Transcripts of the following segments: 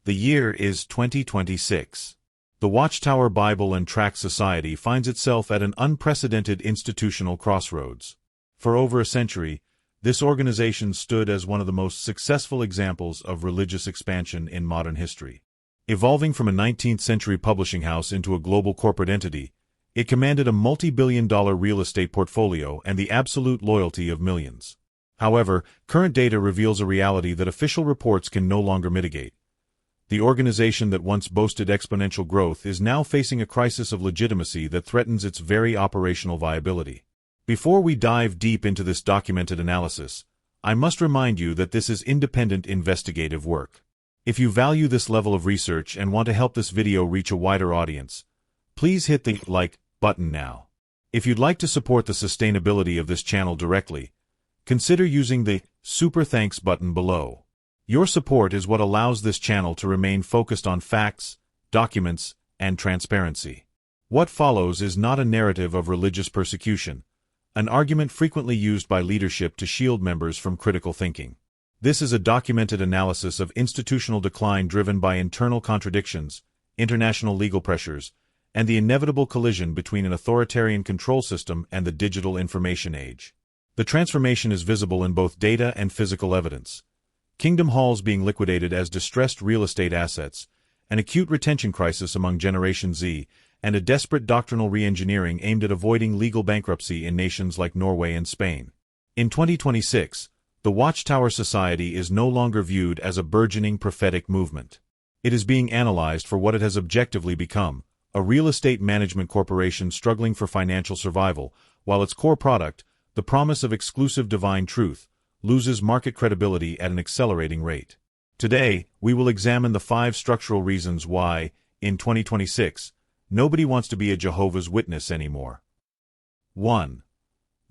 The year is 2026. The Watchtower Bible and Tract Society finds itself at an unprecedented institutional crossroads. For over a century, this organization stood as one of the most successful examples of religious expansion in modern history. Evolving from a 19th-century publishing house into a global corporate entity, it commanded a multi-billion-dollar real estate portfolio and the absolute loyalty of millions. However, current data reveals a reality that official reports can no longer mitigate. The organization that once boasted exponential growth is now facing a crisis of legitimacy that threatens its very operational viability. Before we dive deep into this documented analysis, I must remind you that this is independent investigative work. If you value this level of research and want to help this video reach a wider audience, please hit the like button now. If you'd like to support the sustainability of this channel directly, consider using the Super Thanks button below. Your support is what allows this channel to remain focused on facts, documents, and transparency. What follows is not a narrative of religious persecution, an argument frequently used by leadership to shield members from critical thinking. This is a documented analysis of institutional decline driven by internal contradictions, international legal pressures, and the inevitable collision between an authoritarian control system and the digital information age. The transformation is visible in both data and physical evidence. Kingdom halls being liquidated as distressed real estate assets, an acute retention crisis among Generation Z, and a desperate doctrinal re-engineering aimed at avoiding legal bankruptcy in nations like Norway and Spain. In 2026, the Watchtower Society is no longer viewed as a burgeoning prophetic movement. It is being analyzed for what it has objectively become, a real estate management corporation struggling for financial survival, while its core product, the promise of exclusive divine truth, loses market credibility at an accelerating rate. Today, we will examine the 5 structural reasons why, in 2026, nobody wants to be a Jehovah's Witness anymore. 1.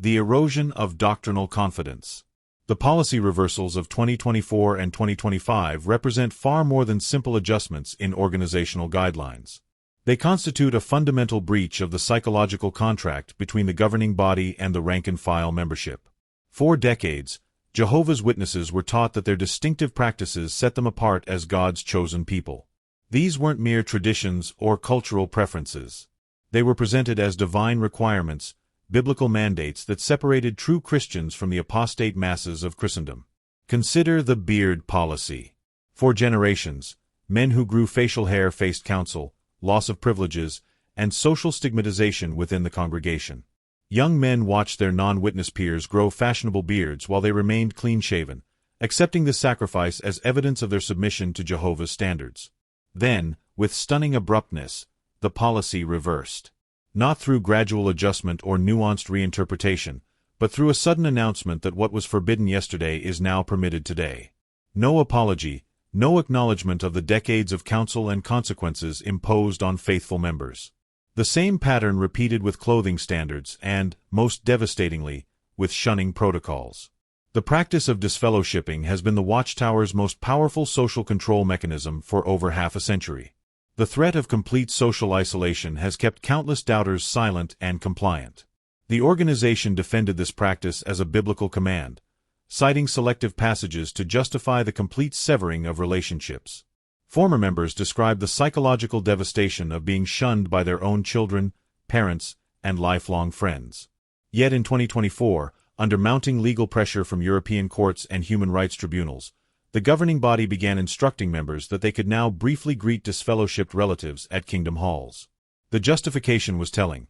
The erosion of doctrinal confidence. The policy reversals of 2024 and 2025 represent far more than simple adjustments in organizational guidelines. They constitute a fundamental breach of the psychological contract between the governing body and the rank-and-file membership. For decades, Jehovah's Witnesses were taught that their distinctive practices set them apart as God's chosen people. These weren't mere traditions or cultural preferences. They were presented as divine requirements, biblical mandates that separated true Christians from the apostate masses of Christendom. Consider the beard policy. For generations, men who grew facial hair faced counsel, loss of privileges, and social stigmatization within the congregation. Young men watched their non-witness peers grow fashionable beards while they remained clean-shaven, accepting this sacrifice as evidence of their submission to Jehovah's standards. Then, with stunning abruptness, the policy reversed. Not through gradual adjustment or nuanced reinterpretation, but through a sudden announcement that what was forbidden yesterday is now permitted today. No apology, no acknowledgement of the decades of counsel and consequences imposed on faithful members. The same pattern repeated with clothing standards and, most devastatingly, with shunning protocols. The practice of disfellowshipping has been the Watchtower's most powerful social control mechanism for over half a century. The threat of complete social isolation has kept countless doubters silent and compliant. The organization defended this practice as a biblical command, citing selective passages to justify the complete severing of relationships. Former members described the psychological devastation of being shunned by their own children, parents, and lifelong friends. Yet in 2024, under mounting legal pressure from European courts and human rights tribunals, the governing body began instructing members that they could now briefly greet disfellowshipped relatives at kingdom halls. The justification was telling.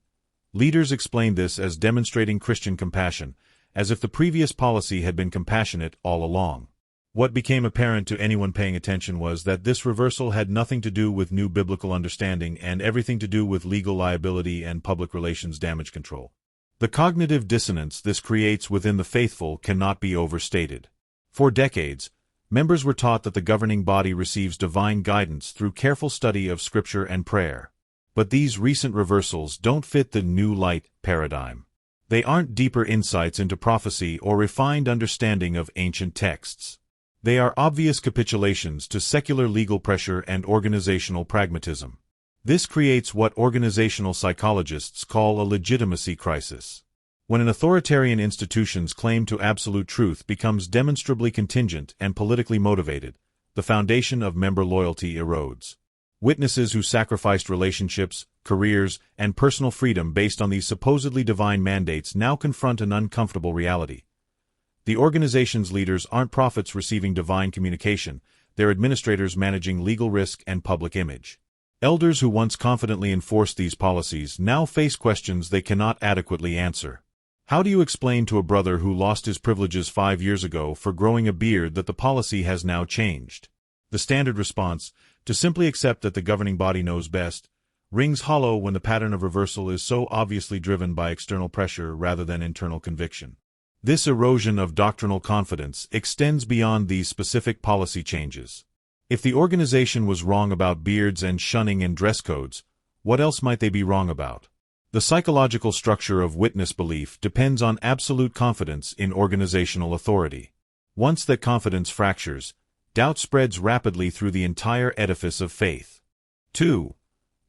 Leaders explained this as demonstrating Christian compassion, as if the previous policy had been compassionate all along. What became apparent to anyone paying attention was that this reversal had nothing to do with new biblical understanding and everything to do with legal liability and public relations damage control. The cognitive dissonance this creates within the faithful cannot be overstated. For decades, members were taught that the governing body receives divine guidance through careful study of Scripture and prayer. But these recent reversals don't fit the New Light paradigm. They aren't deeper insights into prophecy or refined understanding of ancient texts. They are obvious capitulations to secular legal pressure and organizational pragmatism. This creates what organizational psychologists call a legitimacy crisis. When an authoritarian institution's claim to absolute truth becomes demonstrably contingent and politically motivated, the foundation of member loyalty erodes. Witnesses who sacrificed relationships, careers, and personal freedom based on these supposedly divine mandates now confront an uncomfortable reality. The organization's leaders aren't prophets receiving divine communication, they're administrators managing legal risk and public image. Elders who once confidently enforced these policies now face questions they cannot adequately answer. How do you explain to a brother who lost his privileges 5 years ago for growing a beard that the policy has now changed? The standard response, to simply accept that the governing body knows best, rings hollow when the pattern of reversal is so obviously driven by external pressure rather than internal conviction. This erosion of doctrinal confidence extends beyond these specific policy changes. If the organization was wrong about beards and shunning and dress codes, what else might they be wrong about? The psychological structure of witness belief depends on absolute confidence in organizational authority. Once that confidence fractures, doubt spreads rapidly through the entire edifice of faith. 2.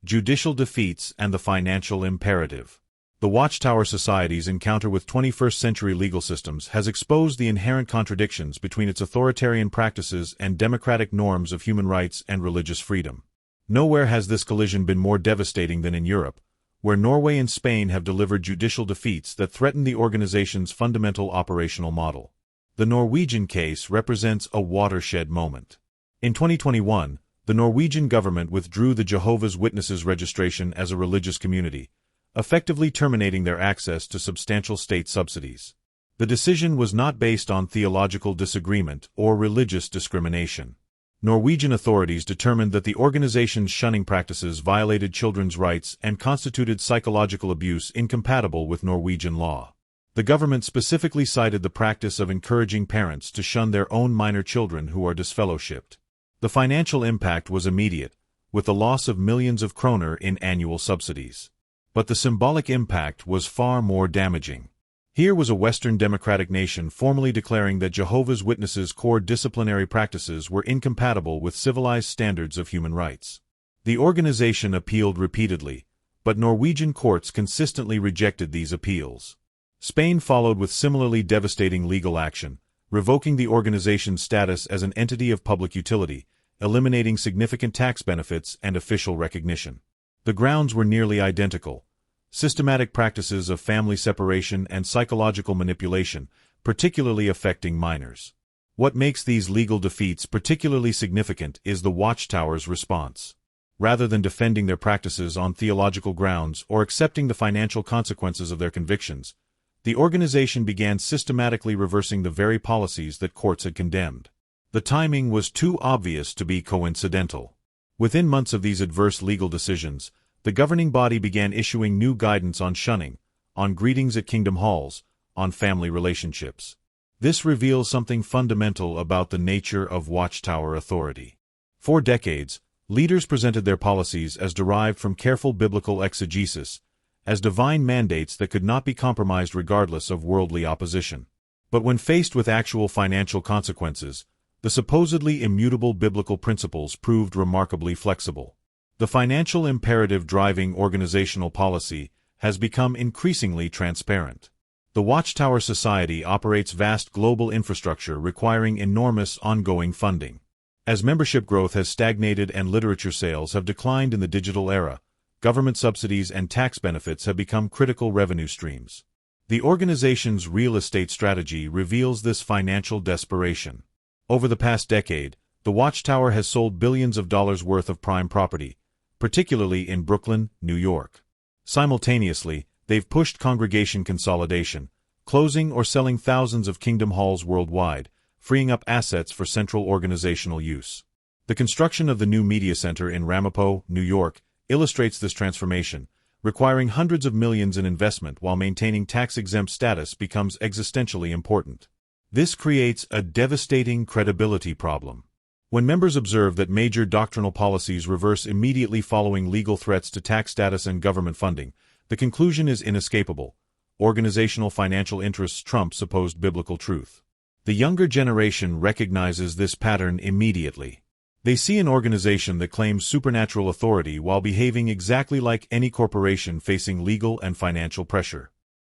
Judicial defeats and the financial imperative. The Watchtower Society's encounter with 21st-century legal systems has exposed the inherent contradictions between its authoritarian practices and democratic norms of human rights and religious freedom. Nowhere has this collision been more devastating than in Europe, where Norway and Spain have delivered judicial defeats that threaten the organization's fundamental operational model. The Norwegian case represents a watershed moment. In 2021, the Norwegian government withdrew the Jehovah's Witnesses registration as a religious community, effectively terminating their access to substantial state subsidies. The decision was not based on theological disagreement or religious discrimination. Norwegian authorities determined that the organization's shunning practices violated children's rights and constituted psychological abuse incompatible with Norwegian law. The government specifically cited the practice of encouraging parents to shun their own minor children who are disfellowshipped. The financial impact was immediate, with the loss of millions of kroner in annual subsidies. But the symbolic impact was far more damaging. Here was a Western democratic nation formally declaring that Jehovah's Witnesses' core disciplinary practices were incompatible with civilized standards of human rights. The organization appealed repeatedly, but Norwegian courts consistently rejected these appeals. Spain followed with similarly devastating legal action, revoking the organization's status as an entity of public utility, eliminating significant tax benefits and official recognition. The grounds were nearly identical: systematic practices of family separation and psychological manipulation, particularly affecting minors. What makes these legal defeats particularly significant is the Watchtower's response. Rather than defending their practices on theological grounds or accepting the financial consequences of their convictions, the organization began systematically reversing the very policies that courts had condemned. The timing was too obvious to be coincidental. Within months of these adverse legal decisions, the governing body began issuing new guidance on shunning, on greetings at kingdom halls, on family relationships. This reveals something fundamental about the nature of Watchtower authority. For decades, leaders presented their policies as derived from careful biblical exegesis, as divine mandates that could not be compromised regardless of worldly opposition. But when faced with actual financial consequences, the supposedly immutable biblical principles proved remarkably flexible. The financial imperative driving organizational policy has become increasingly transparent. The Watchtower Society operates vast global infrastructure requiring enormous ongoing funding. As membership growth has stagnated and literature sales have declined in the digital era, government subsidies and tax benefits have become critical revenue streams. The organization's real estate strategy reveals this financial desperation. Over the past decade, the Watchtower has sold billions of dollars worth of prime property, particularly in Brooklyn, New York. Simultaneously, they've pushed congregation consolidation, closing or selling thousands of kingdom halls worldwide, freeing up assets for central organizational use. The construction of the new media center in Ramapo, New York, illustrates this transformation. Requiring hundreds of millions in investment while maintaining tax-exempt status becomes existentially important. This creates a devastating credibility problem. When members observe that major doctrinal policies reverse immediately following legal threats to tax status and government funding, the conclusion is inescapable: organizational financial interests trump supposed biblical truth. The younger generation recognizes this pattern immediately. They see an organization that claims supernatural authority while behaving exactly like any corporation facing legal and financial pressure.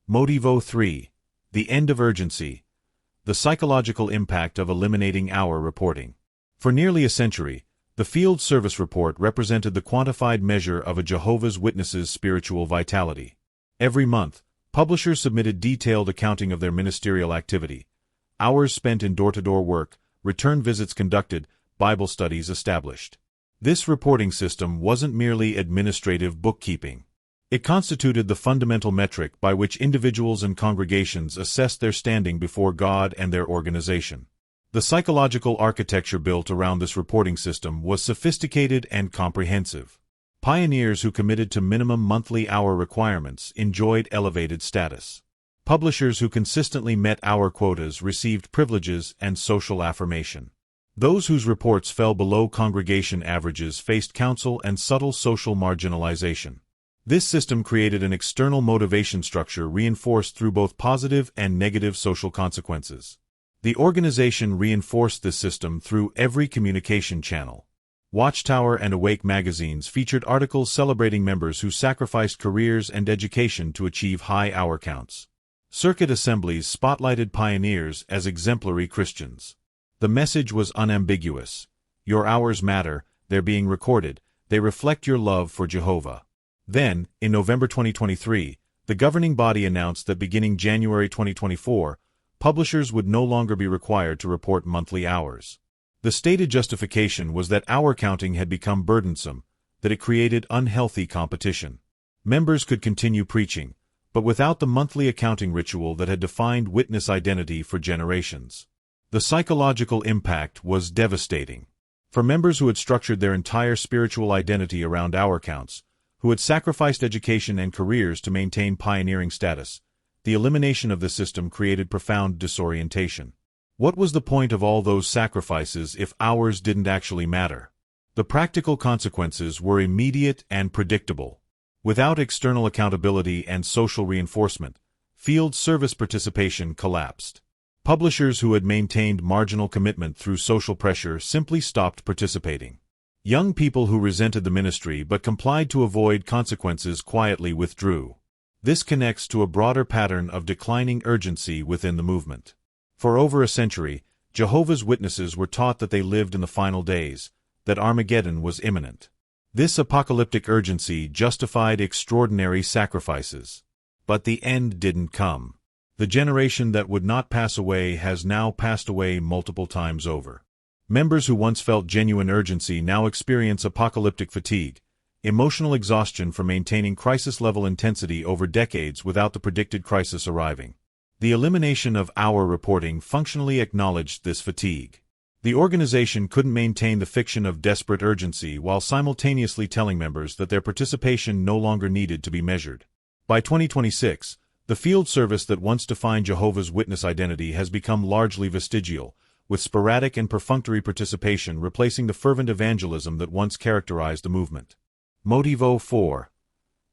Motivo 3. The end of urgency. The psychological impact of eliminating hour reporting. For nearly a century, the Field Service Report represented the quantified measure of a Jehovah's Witnesses' spiritual vitality. Every month, publishers submitted detailed accounting of their ministerial activity, hours spent in door-to-door work, return visits conducted, Bible studies established. This reporting system wasn't merely administrative bookkeeping. It constituted the fundamental metric by which individuals and congregations assessed their standing before God and their organization. The psychological architecture built around this reporting system was sophisticated and comprehensive. Pioneers who committed to minimum monthly hour requirements enjoyed elevated status. Publishers who consistently met hour quotas received privileges and social affirmation. Those whose reports fell below congregation averages faced counsel and subtle social marginalization. This system created an external motivation structure reinforced through both positive and negative social consequences. The organization reinforced this system through every communication channel. Watchtower and Awake magazines featured articles celebrating members who sacrificed careers and education to achieve high hour counts. Circuit assemblies spotlighted pioneers as exemplary Christians. The message was unambiguous. Your hours matter, they're being recorded, they reflect your love for Jehovah. Then, in November 2023, the governing body announced that beginning January 2024, publishers would no longer be required to report monthly hours. The stated justification was that hour counting had become burdensome, that it created unhealthy competition. Members could continue preaching, but without the monthly accounting ritual that had defined witness identity for generations. The psychological impact was devastating. For members who had structured their entire spiritual identity around hour counts, who had sacrificed education and careers to maintain pioneering status, the elimination of the system created profound disorientation. What was the point of all those sacrifices if hours didn't actually matter? The practical consequences were immediate and predictable. Without external accountability and social reinforcement, field service participation collapsed. Publishers who had maintained marginal commitment through social pressure simply stopped participating. Young people who resented the ministry but complied to avoid consequences quietly withdrew. This connects to a broader pattern of declining urgency within the movement. For over a century, Jehovah's Witnesses were taught that they lived in the final days, that Armageddon was imminent. This apocalyptic urgency justified extraordinary sacrifices. But the end didn't come. The generation that would not pass away has now passed away multiple times over. Members who once felt genuine urgency now experience apocalyptic fatigue, emotional exhaustion from maintaining crisis-level intensity over decades without the predicted crisis arriving. The elimination of hour reporting functionally acknowledged this fatigue. The organization couldn't maintain the fiction of desperate urgency while simultaneously telling members that their participation no longer needed to be measured. By 2026, the field service that once defined Jehovah's Witness identity has become largely vestigial, with sporadic and perfunctory participation replacing the fervent evangelism that once characterized the movement. Motivo 4.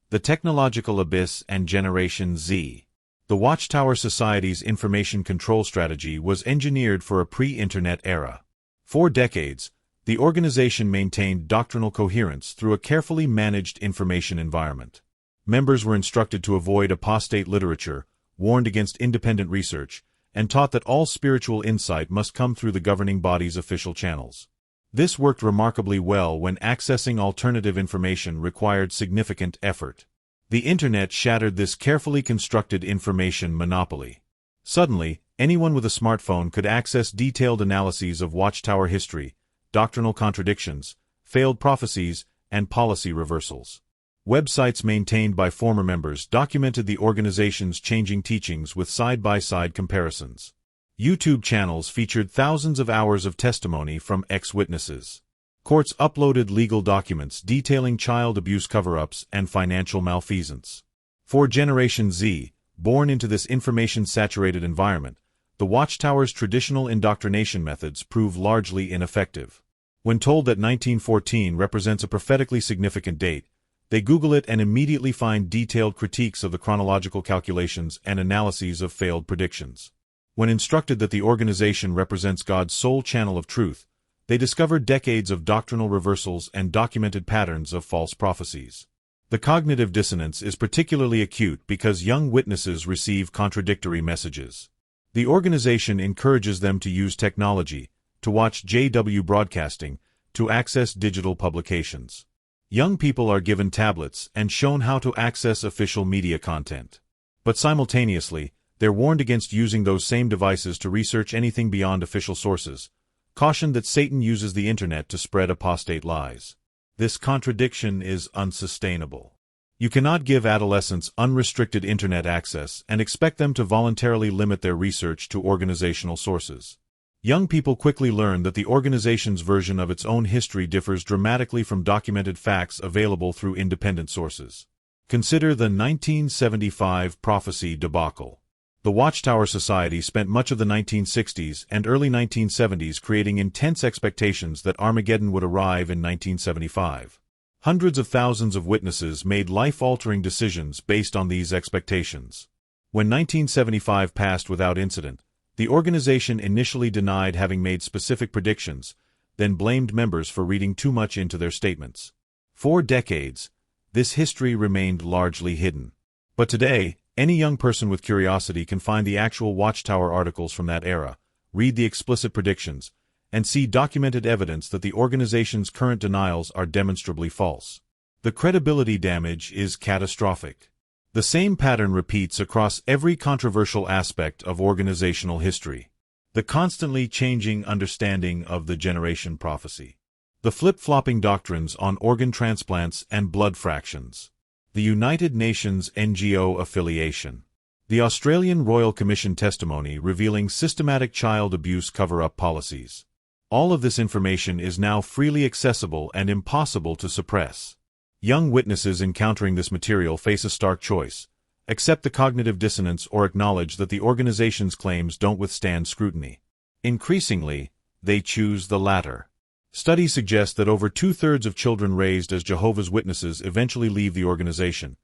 The Technological Abyss and Generation Z. The Watchtower Society's information control strategy was engineered for a pre-internet era. For decades, the organization maintained doctrinal coherence through a carefully managed information environment. Members were instructed to avoid apostate literature, warned against independent research, and taught that all spiritual insight must come through the governing body's official channels. This worked remarkably well when accessing alternative information required significant effort. The Internet shattered this carefully constructed information monopoly. Suddenly, anyone with a smartphone could access detailed analyses of Watchtower history, doctrinal contradictions, failed prophecies, and policy reversals. Websites maintained by former members documented the organization's changing teachings with side-by-side comparisons. YouTube channels featured thousands of hours of testimony from ex-witnesses. Courts uploaded legal documents detailing child abuse cover-ups and financial malfeasance. For Generation Z, born into this information-saturated environment, the Watchtower's traditional indoctrination methods prove largely ineffective. When told that 1914 represents a prophetically significant date, they Google it and immediately find detailed critiques of the chronological calculations and analyses of failed predictions. When instructed that the organization represents God's sole channel of truth, they discovered decades of doctrinal reversals and documented patterns of false prophecies. The cognitive dissonance is particularly acute because young witnesses receive contradictory messages. The organization encourages them to use technology, to watch JW broadcasting, to access digital publications. Young people are given tablets and shown how to access official media content. But simultaneously, they're warned against using those same devices to research anything beyond official sources, cautioned that Satan uses the internet to spread apostate lies. This contradiction is unsustainable. You cannot give adolescents unrestricted internet access and expect them to voluntarily limit their research to organizational sources. Young people quickly learn that the organization's version of its own history differs dramatically from documented facts available through independent sources. Consider the 1975 prophecy debacle. The Watchtower Society spent much of the 1960s and early 1970s creating intense expectations that Armageddon would arrive in 1975. Hundreds of thousands of witnesses made life-altering decisions based on these expectations. When 1975 passed without incident, the organization initially denied having made specific predictions, then blamed members for reading too much into their statements. For decades, this history remained largely hidden. But today, any young person with curiosity can find the actual Watchtower articles from that era, read the explicit predictions, and see documented evidence that the organization's current denials are demonstrably false. The credibility damage is catastrophic. The same pattern repeats across every controversial aspect of organizational history. The constantly changing understanding of the generation prophecy. The flip-flopping doctrines on organ transplants and blood fractions. The United Nations NGO affiliation. The Australian Royal Commission testimony revealing systematic child abuse cover-up policies. All of this information is now freely accessible and impossible to suppress. Young witnesses encountering this material face a stark choice: accept the cognitive dissonance or acknowledge that the organization's claims don't withstand scrutiny. Increasingly, they choose the latter. Studies suggest that over two-thirds of children raised as Jehovah's Witnesses eventually leave the organization,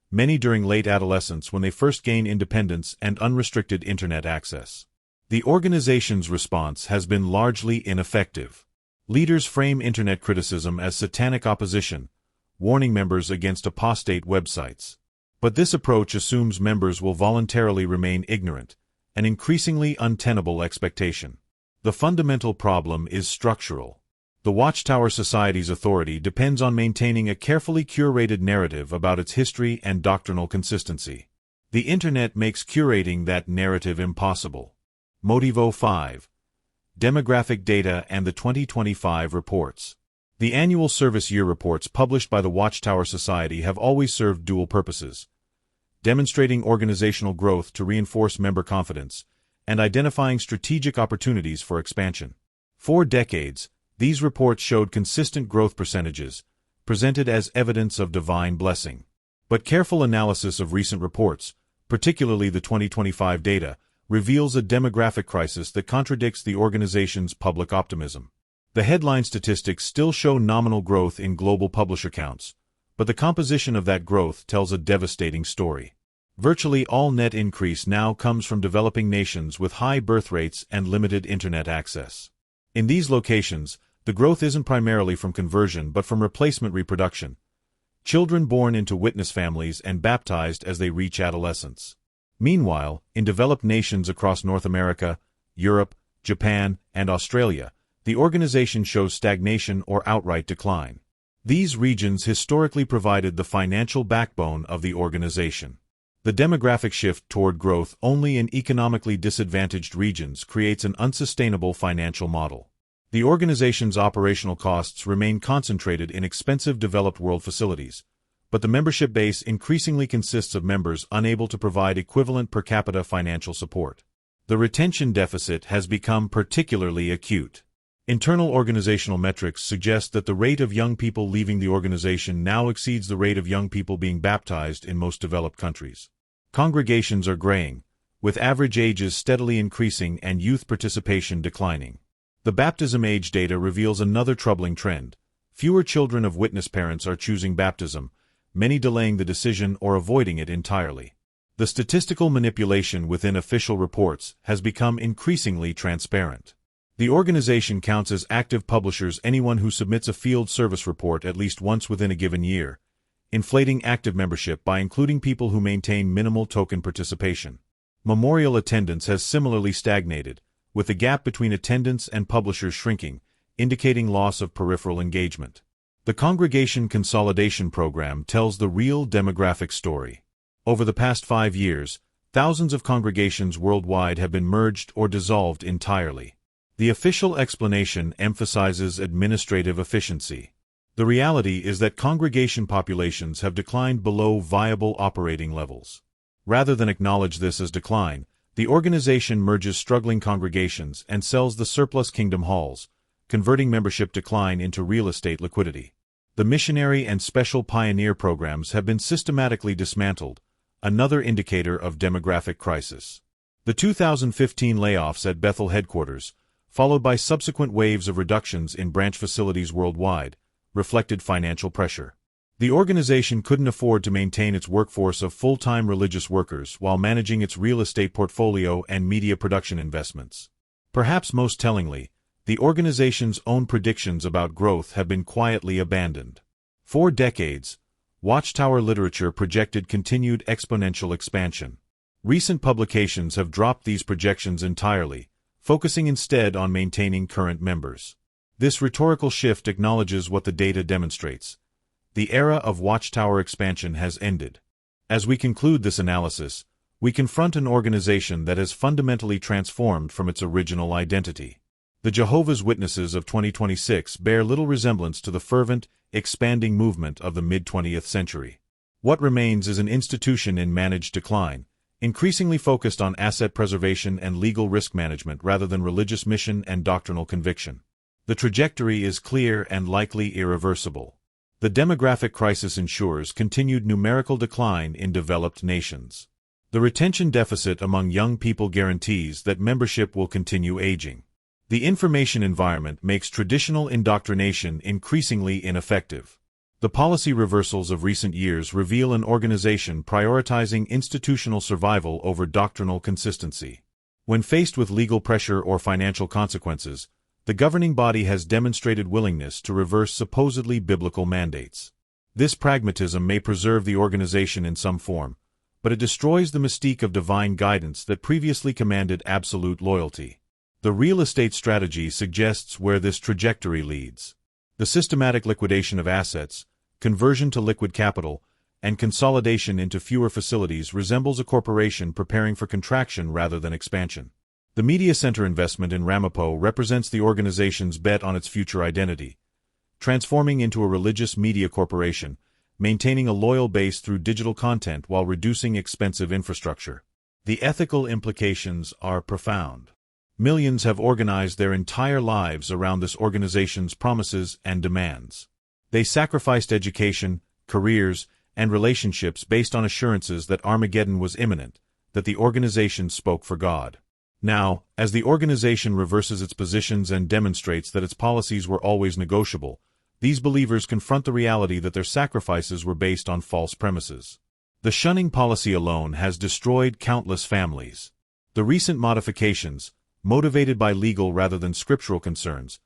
many during late adolescence when they first gain independence and unrestricted internet access. The organization's response has been largely ineffective. Leaders frame internet criticism as satanic opposition, warning members against apostate websites. But this approach assumes members will voluntarily remain ignorant, an increasingly untenable expectation. The fundamental problem is structural. The Watchtower Society's authority depends on maintaining a carefully curated narrative about its history and doctrinal consistency. The Internet makes curating that narrative impossible. Motivo 5. Demographic data and the 2025 reports. The annual service year reports published by the Watchtower Society have always served dual purposes: demonstrating organizational growth to reinforce member confidence, and identifying strategic opportunities for expansion. For decades, these reports showed consistent growth percentages, presented as evidence of divine blessing. But careful analysis of recent reports, particularly the 2025 data, reveals a demographic crisis that contradicts the organization's public optimism. The headline statistics still show nominal growth in global publisher counts, but the composition of that growth tells a devastating story. Virtually all net increase now comes from developing nations with high birth rates and limited internet access. In these locations, the growth isn't primarily from conversion but from replacement reproduction. Children born into witness families and baptized as they reach adolescence. Meanwhile, in developed nations across North America, Europe, Japan, and Australia, the organization shows stagnation or outright decline. These regions historically provided the financial backbone of the organization. The demographic shift toward growth only in economically disadvantaged regions creates an unsustainable financial model. The organization's operational costs remain concentrated in expensive developed world facilities, but the membership base increasingly consists of members unable to provide equivalent per capita financial support. The retention deficit has become particularly acute. Internal organizational metrics suggest that the rate of young people leaving the organization now exceeds the rate of young people being baptized in most developed countries. Congregations are graying, with average ages steadily increasing and youth participation declining. The baptism age data reveals another troubling trend. Fewer children of witness parents are choosing baptism, many delaying the decision or avoiding it entirely. The statistical manipulation within official reports has become increasingly transparent. The organization counts as active publishers anyone who submits a field service report at least once within a given year, inflating active membership by including people who maintain minimal token participation. Memorial attendance has similarly stagnated, with the gap between attendance and publishers shrinking, indicating loss of peripheral engagement. The Congregation Consolidation Program tells the real demographic story. Over the past 5 years, thousands of congregations worldwide have been merged or dissolved entirely. The official explanation emphasizes administrative efficiency. The reality is that congregation populations have declined below viable operating levels. Rather than acknowledge this as decline, the organization merges struggling congregations and sells the surplus kingdom halls, converting membership decline into real estate liquidity. The missionary and special pioneer programs have been systematically dismantled, another indicator of demographic crisis. The 2015 layoffs at Bethel headquarters, followed by subsequent waves of reductions in branch facilities worldwide, reflected financial pressure. The organization couldn't afford to maintain its workforce of full-time religious workers while managing its real estate portfolio and media production investments. Perhaps most tellingly, the organization's own predictions about growth have been quietly abandoned. For decades, Watchtower literature projected continued exponential expansion. Recent publications have dropped these projections entirely, focusing instead on maintaining current members. This rhetorical shift acknowledges what the data demonstrates. The era of Watchtower expansion has ended. As we conclude this analysis, we confront an organization that has fundamentally transformed from its original identity. The Jehovah's Witnesses of 2026 bear little resemblance to the fervent, expanding movement of the mid-20th century. What remains is an institution in managed decline, increasingly focused on asset preservation and legal risk management rather than religious mission and doctrinal conviction. The trajectory is clear and likely irreversible. The demographic crisis ensures continued numerical decline in developed nations. The retention deficit among young people guarantees that membership will continue aging. The information environment makes traditional indoctrination increasingly ineffective. The policy reversals of recent years reveal an organization prioritizing institutional survival over doctrinal consistency. When faced with legal pressure or financial consequences, the governing body has demonstrated willingness to reverse supposedly biblical mandates. This pragmatism may preserve the organization in some form, but it destroys the mystique of divine guidance that previously commanded absolute loyalty. The real estate strategy suggests where this trajectory leads. The systematic liquidation of assets, conversion to liquid capital, and consolidation into fewer facilities resembles a corporation preparing for contraction rather than expansion. The media center investment in Ramapo represents the organization's bet on its future identity, transforming into a religious media corporation, maintaining a loyal base through digital content while reducing expensive infrastructure. The ethical implications are profound. Millions have organized their entire lives around this organization's promises and demands. They sacrificed education, careers, and relationships based on assurances that Armageddon was imminent, that the organization spoke for God. Now, as the organization reverses its positions and demonstrates that its policies were always negotiable, these believers confront the reality that their sacrifices were based on false premises. The shunning policy alone has destroyed countless families. The recent modifications, motivated by legal rather than scriptural concerns,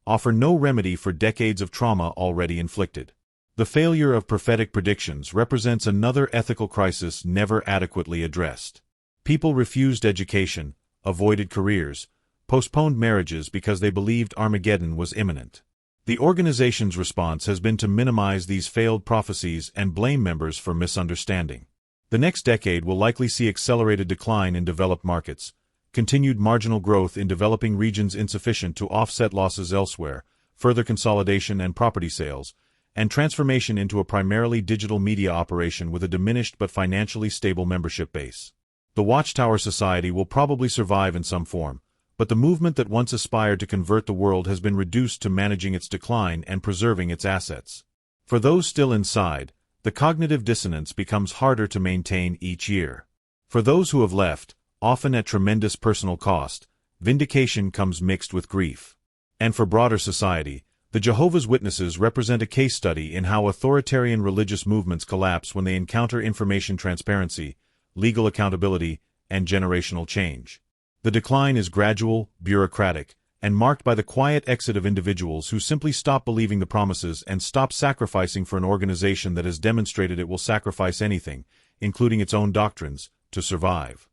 offer no remedy for decades of trauma already inflicted. The failure of prophetic predictions represents another ethical crisis never adequately addressed. People refused education, avoided careers, postponed marriages because they believed Armageddon was imminent. The organization's response has been to minimize these failed prophecies and blame members for misunderstanding. The next decade will likely see accelerated decline in developed markets, continued marginal growth in developing regions insufficient to offset losses elsewhere, further consolidation and property sales, and transformation into a primarily digital media operation with a diminished but financially stable membership base. The Watchtower Society will probably survive in some form, but the movement that once aspired to convert the world has been reduced to managing its decline and preserving its assets. For those still inside, the cognitive dissonance becomes harder to maintain each year. For those who have left, often at tremendous personal cost, vindication comes mixed with grief. And for broader society, the Jehovah's Witnesses represent a case study in how authoritarian religious movements collapse when they encounter information transparency, legal accountability, and generational change. The decline is gradual, bureaucratic, and marked by the quiet exit of individuals who simply stop believing the promises and stop sacrificing for an organization that has demonstrated it will sacrifice anything, including its own doctrines, to survive.